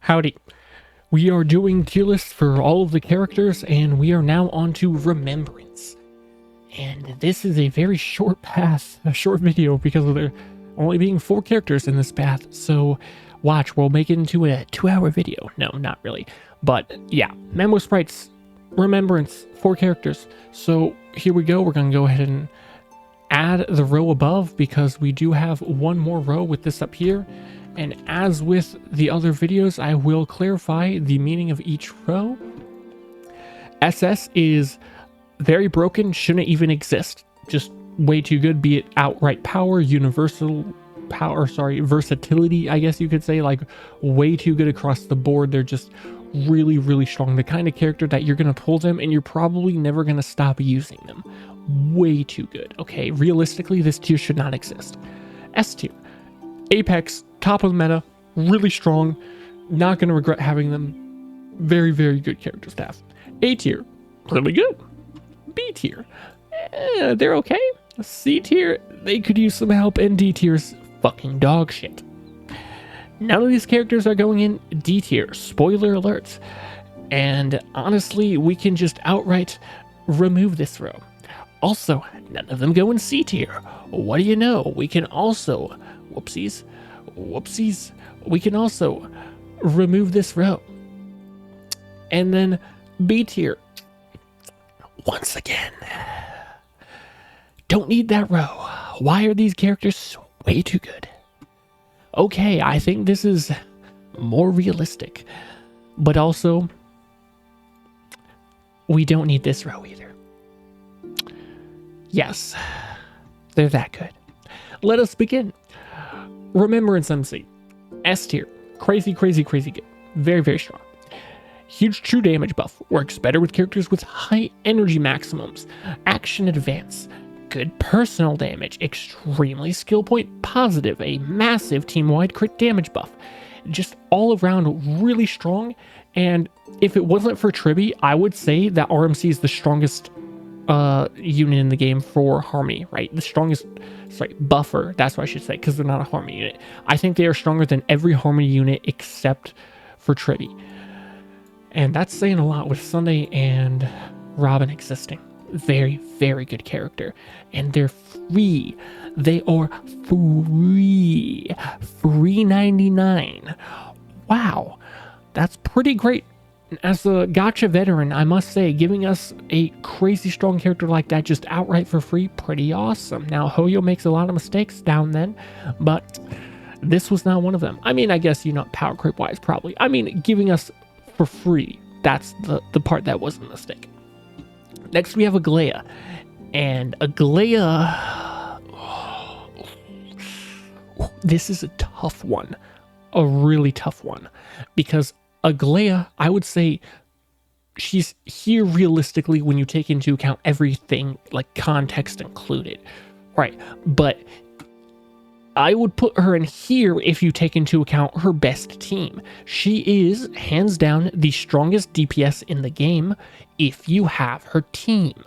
Howdy. We are doing tier lists for all of the characters, and we are now on to Remembrance. And this is a very short path, a short video, because of there only being 4 characters in this path. So watch, we'll make it into a 2-hour video. No, not really. But yeah, Memo Sprites, Remembrance, 4 characters. So here we go. We're going to go ahead and add the row above, because we do have one more row with this up here. And as with the other videos, I will clarify the meaning of each row. SS is very broken, shouldn't even exist. Just way too good, be it outright power, universal power, versatility, I guess you could say, like way too good across the board. They're just really, really strong. The kind of character that you're going to pull them and you're probably never going to stop using them. Way too good. Okay, realistically, this tier should not exist. S tier. Apex, top of the meta, really strong, not going to regret having them. Very, very good characters to have. A tier, really good. B tier, they're okay. C tier, they could use some help, and D tier's fucking dog shit. None of these characters are going in D tier, spoiler alerts. And honestly, we can just outright remove this row. Also, none of them go in C tier. What do you know? We can also, whoopsies, we can also remove this row. And then B tier, once again, don't need that row. Why are these characters way too good? Okay, I think this is more realistic, but also we don't need this row either. Yes, they're that good. Let us begin. Remembrance MC, S tier, crazy good, very, very strong. Huge true damage buff, works better with characters with high energy maximums, action advance, good personal damage, extremely skill point positive, a massive team-wide crit damage buff. Just all around really strong, and if it wasn't for Tribi, I would say that RMC is the strongest unit in the game for Harmony, right? The strongest, buffer, that's what I should say, because they're not a Harmony unit. I think they are stronger than every Harmony unit except for Tribi. And that's saying a lot with Sunday and Robin existing. Very, very good character. And they're free. They are free. Free 99. Wow. That's pretty great. As a gacha veteran, I must say, giving us a crazy strong character like that just outright for free, pretty awesome. Now, Hoyo makes a lot of mistakes down then, but this was not one of them. I mean, I guess, power creep wise, probably. I mean, giving us for free, that's the part that was a mistake. Next, we have Aglaya. And Aglaya, this is a tough one. A really tough one. Because Aglaya, I would say she's here realistically when you take into account everything, like context included, right? But I would put her in here if you take into account her best team. She is, hands down, the strongest DPS in the game if you have her team.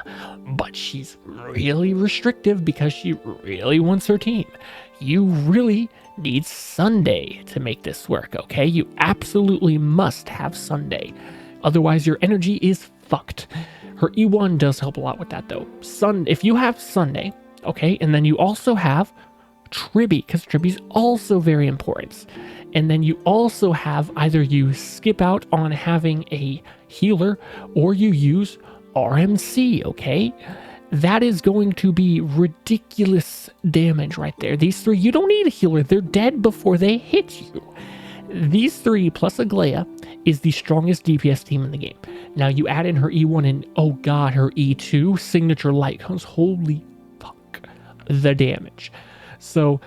But she's really restrictive because she really wants her team. You really need Sunday to make this work, okay? You absolutely must have Sunday. Otherwise, your energy is fucked. Her E1 does help a lot with that, though. If you have Sunday, okay, and then you also have Tribi, because Tribi's also very important. And then you also have either you skip out on having a healer or you use RMC, okay? That is going to be ridiculous damage right there. These 3, you don't need a healer. They're dead before they hit you. These 3 plus Aglaya is the strongest DPS team in the game. Now you add in her E1 and, oh god, her E2, signature light comes. Holy fuck, the damage. So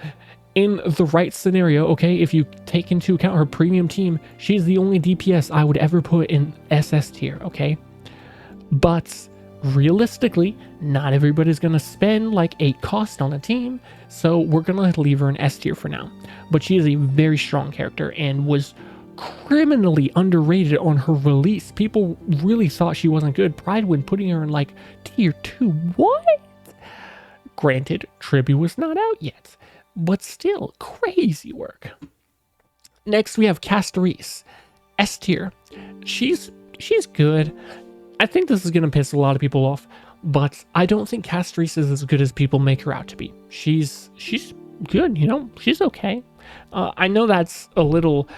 in the right scenario, okay, if you take into account her premium team, she's the only DPS I would ever put in SS tier, okay? But realistically, not everybody's going to spend like 8 cost on a team, so we're going to leave her in S tier for now. But she is a very strong character and was criminally underrated on her release. People really thought she wasn't good. Pride when putting her in like tier 2. What? Granted, Tribi was not out yet, but still, crazy work. Next, we have Castoris. S tier. She's good. I think this is gonna piss a lot of people off, but I don't think Castries is as good as people make her out to be. She's good, you know. She's okay. I know that's a little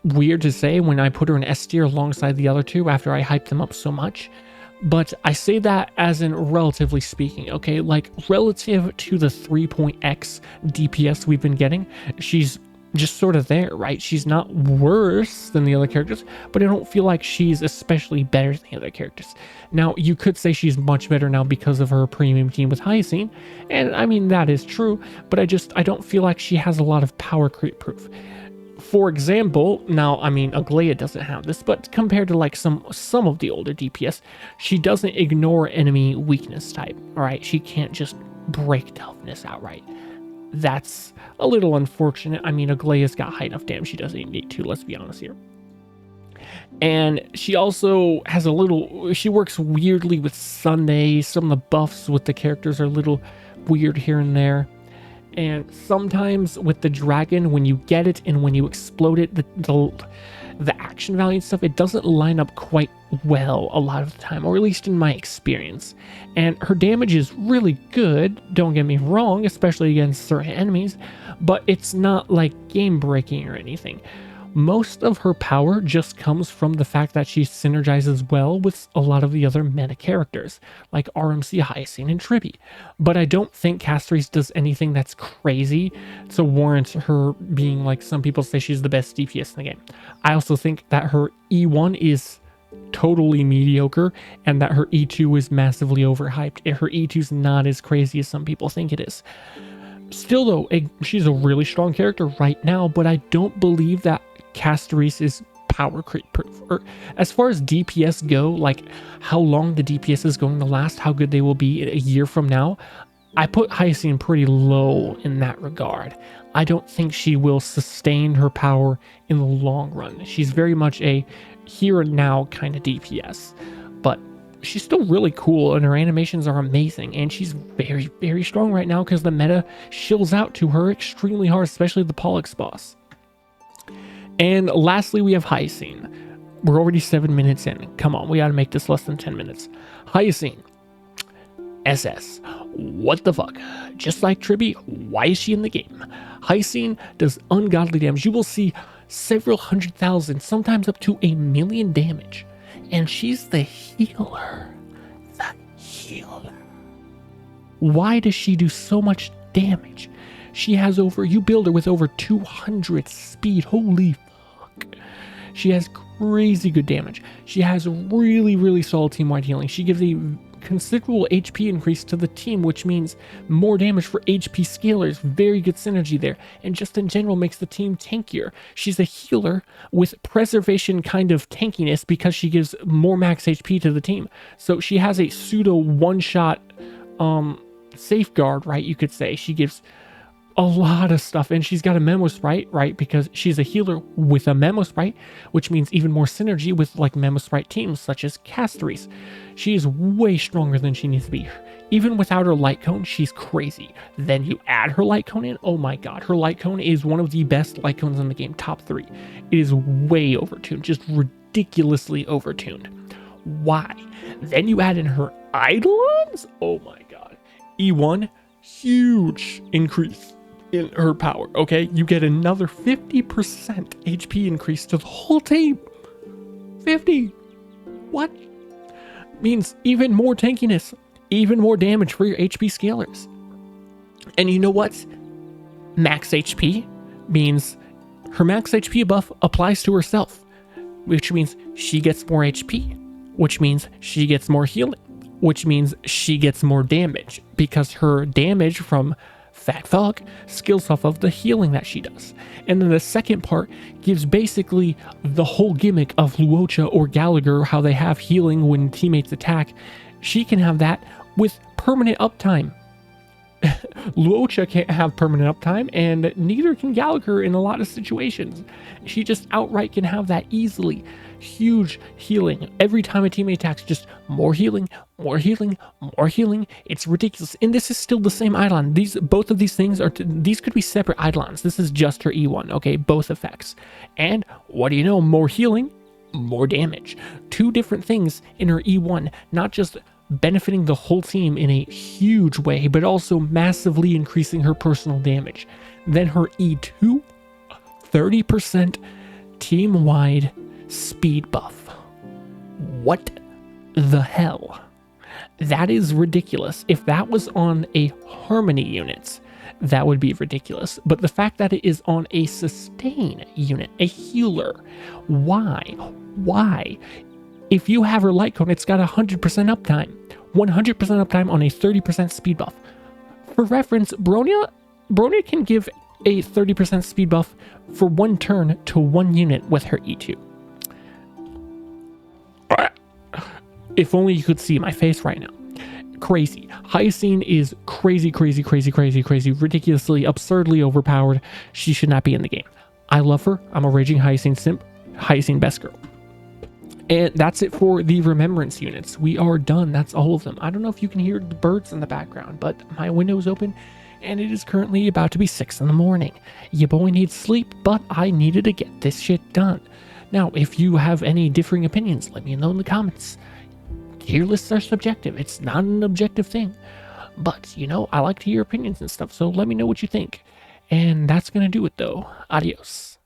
weird to say when I put her in S tier alongside the other two after I hyped them up so much, but I say that as in relatively speaking, okay? Like, relative to the 3.x DPS we've been getting, she's just sort of there, right? She's not worse than the other characters, but I don't feel like she's especially better than the other characters. Now, you could say she's much better now because of her premium team with Hyacinth, and I mean, that is true, but I don't feel like she has a lot of power creep proof. For example, now, I mean, Aglaia doesn't have this, but compared to like some of the older DPS, she doesn't ignore enemy weakness type, all right? She can't just break toughness outright. That's a little unfortunate. I mean, Aglaia's got high enough damage, she doesn't need to, let's be honest here. And she also has she works weirdly with Sunday. Some of the buffs with the characters are a little weird here and there. And sometimes with the dragon, when you get it and when you explode it, the action value and stuff, it doesn't line up quite well a lot of the time, or at least in my experience. And her damage is really good, don't get me wrong, especially against certain enemies, but it's not like game breaking or anything. Most of her power just comes from the fact that she synergizes well with a lot of the other meta characters, like RMC, Hyacinth, and Tribby. But I don't think Castries does anything that's crazy to warrant her being, like some people say, she's the best DPS in the game. I also think that her E1 is totally mediocre, and that her E2 is massively overhyped. Her E2 is not as crazy as some people think it is. Still though, she's a really strong character right now, but I don't believe that Castries is power creep proof. Or as far as DPS go, like how long the DPS is going to last, how good they will be a year from now, I put Hyacinth pretty low in that regard. I don't think she will sustain her power in the long run. She's very much a here and now kind of DPS, but she's still really cool and her animations are amazing, and she's very, very strong right now because the meta shills out to her extremely hard, especially the Pollux boss. And lastly, we have Hyacinth. We're already 7 minutes in. Come on, we gotta make this less than 10 minutes. Hyacinth. SS. What the fuck? Just like Tribby, why is she in the game? Hyacinth does ungodly damage. You will see several 100,000, sometimes up to 1 million damage. And she's the healer. The healer. Why does she do so much damage? She has you build her with over 200 speed. Holy fuck. She has crazy good damage. She has really, really solid team-wide healing. She gives a considerable HP increase to the team, which means more damage for HP scalers. Very good synergy there. And just in general makes the team tankier. She's a healer with preservation kind of tankiness because she gives more max HP to the team. So she has a pseudo one-shot safeguard, right? You could say. She gives a lot of stuff, and she's got a memo sprite, right? Because she's a healer with a memo sprite, which means even more synergy with like memo sprite teams such as Castries. She is way stronger than she needs to be. Even without her light cone, she's crazy. Then you add her light cone in, oh my god, her light cone is one of the best light cones in the game, top 3. It is way overtuned, just ridiculously overtuned. Why? Then you add in her Eidolons, oh my god. E1, huge increase in her power, okay? You get another 50% HP increase to the whole team. 50. What? Means even more tankiness, even more damage for your HP scalers. And you know what? Max HP means her max HP buff applies to herself, which means she gets more HP, which means she gets more healing, which means she gets more damage because her damage from fat fuck skills off of the healing that she does. And then the second part gives basically the whole gimmick of Luocha or Gallagher, how they have healing when teammates attack. She can have that with permanent uptime. Luocha can't have permanent uptime, and neither can Gallagher in a lot of situations. She just outright can have that easily. Huge healing. Every time a teammate attacks, just more healing, more healing, more healing. It's ridiculous. And this is still the same Eidolon. Both of these things these could be separate Eidolons. This is just her E1, okay? Both effects. And what do you know? More healing, more damage. Two different things in her E1, not just benefiting the whole team in a huge way, but also massively increasing her personal damage. Then her E2, 30% team-wide speed buff. What the hell? That is ridiculous. If that was on a Harmony unit, that would be ridiculous. But the fact that it is on a sustain unit, a healer, why? Why? If you have her light cone, it's got 100% uptime. 100% uptime on a 30% speed buff. For reference, Bronya can give a 30% speed buff for one turn to one unit with her E2. If only you could see my face right now. Crazy. Hyacinth is crazy, crazy, crazy, crazy, crazy, ridiculously, absurdly overpowered. She should not be in the game. I love her. I'm a raging Hyacinth simp. Hyacinth best girl. And that's it for the Remembrance units. We are done. That's all of them. I don't know if you can hear the birds in the background, but my window is open and it is currently about to be 6 in the morning. Your boy needs sleep, but I needed to get this shit done. Now, if you have any differing opinions, let me know in the comments. Tier lists are subjective. It's not an objective thing. But, you know, I like to hear opinions and stuff, so let me know what you think. And that's going to do it, though. Adios.